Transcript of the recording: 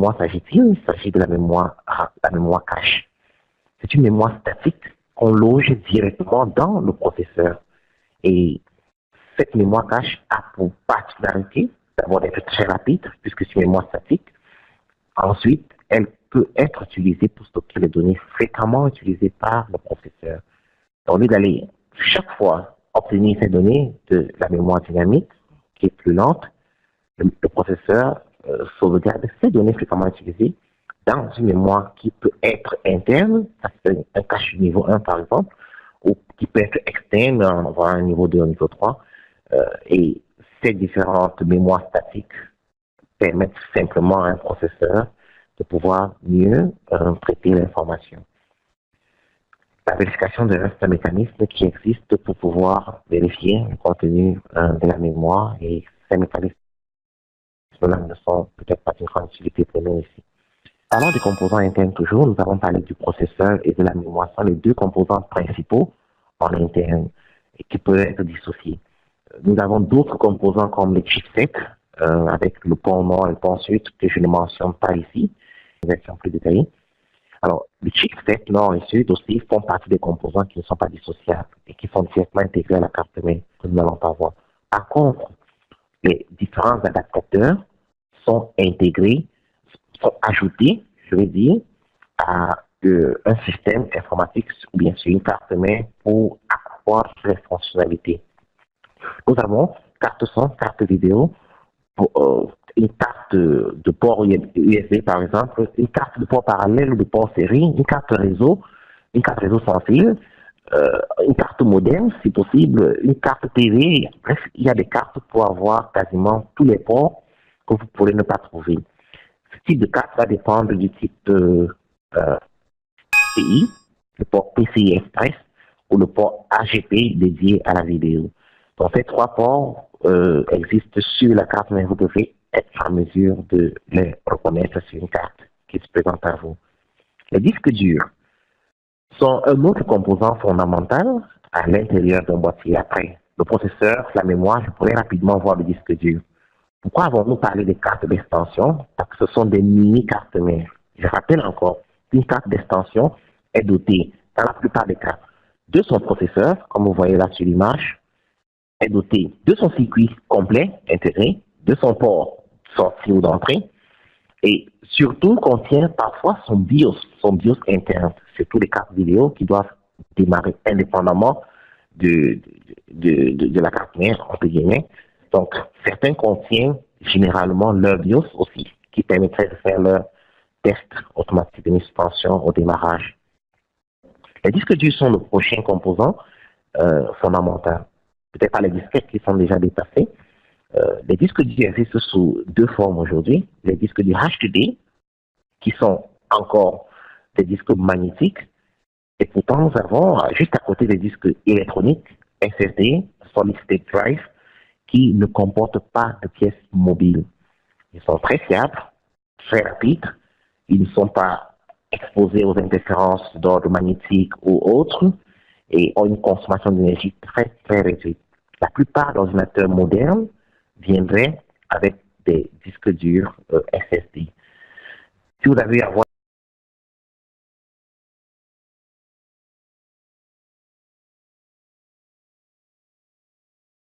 mémoire s'agit-il? Il s'agit de la mémoire cache. C'est une mémoire statique qu'on loge directement dans le processeur. Et cette mémoire cache a pour particularité d'abord d'être très rapide, puisque c'est une mémoire statique. Ensuite, elle peut être utilisée pour stocker les données fréquemment utilisées par le processeur. Au lieu d'aller chaque fois obtenir ces données de la mémoire dynamique, qui est plus lente, le processeur sauvegarde ces données fréquemment utilisées dans une mémoire qui peut être interne, ça c'est un cache niveau 1 par exemple, ou qui peut être externe, voire un niveau 2, un niveau 3. Et ces différentes mémoires statiques permettent simplement à un processeur de pouvoir mieux traiter l'information. La vérification de reste un mécanisme qui existe pour pouvoir vérifier le contenu de la mémoire, et ces mécanismes ne sont peut-être pas d'une grande utilité pour nous ici. Parlons des composants internes toujours, nous avons parlé du processeur et de la mémoire. Ce sont les deux composants principaux en interne et qui peuvent être dissociés. Nous avons d'autres composants comme les chipsets, avec le pont nord et le pont sud, que je ne mentionne pas ici, une version plus détaillée. Alors, les chipsets nord et sud aussi font partie des composants qui ne sont pas dissociables et qui sont directement intégrés à la carte mère que nous n'allons pas voir. Par contre, les différents adaptateurs sont intégrés, sont ajoutés, je vais dire, à un système informatique ou bien sûr une carte mère pour accroître les fonctionnalités. Nous avons carte son, carte vidéo, une carte de port USB par exemple, une carte de port parallèle ou de port série, une carte réseau sans fil, une carte modem si possible, une carte TV. Bref, il y a des cartes pour avoir quasiment tous les ports que vous pourrez ne pas trouver. Ce type de carte va dépendre du type PCI, le port PCI Express ou le port AGP dédié à la vidéo. Donc ces trois ports existent sur la carte, mais vous devez être en mesure de les reconnaître sur une carte qui se présente à vous. Les disques durs sont un autre composant fondamental à l'intérieur d'un boîtier. Après le processeur, la mémoire, je pourrais rapidement voir le disque dur. Pourquoi avons-nous parlé des cartes d'extension? Parce que ce sont des mini-cartes mères. Je rappelle encore, une carte d'extension est dotée, dans la plupart des cas, de son processeur, comme vous voyez là sur l'image, est dotée de son circuit complet intégré, de son port sortie ou d'entrée, et surtout contient parfois son BIOS interne, surtout les cartes vidéo qui doivent démarrer indépendamment de la carte mère, entre guillemets. Donc, certains contiennent généralement leur BIOS aussi, qui permettrait de faire leur test automatique de suspension au démarrage. Les disques durs sont le prochain composant fondamental. Peut-être pas les disquettes qui sont déjà dépassés. Les disques durs existent sous deux formes aujourd'hui. Les disques durs HDD, qui sont encore des disques magnétiques, et pourtant nous avons juste à côté des disques électroniques, SSD, Solid State Drive, qui ne comportent pas de pièces mobiles. Ils sont très fiables, très rapides, ils ne sont pas exposés aux interférences d'ordre magnétique ou autres, et ont une consommation d'énergie très, très réduite. La plupart d'ordinateurs modernes viendraient avec des disques durs SSD. Si vous avez à voir